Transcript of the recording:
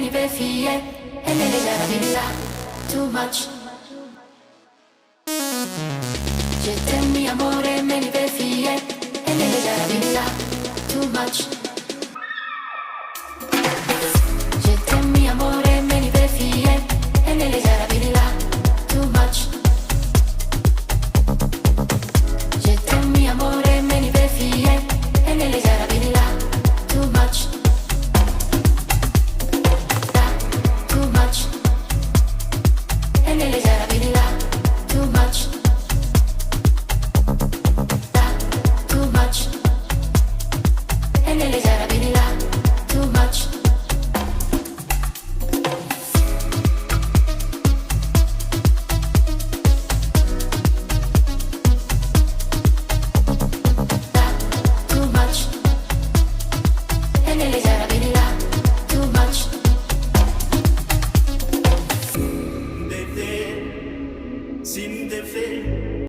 me ni fie, e me le la villa, too much. Je t'aime mi amore, me ni fie, e me le la villa, too much.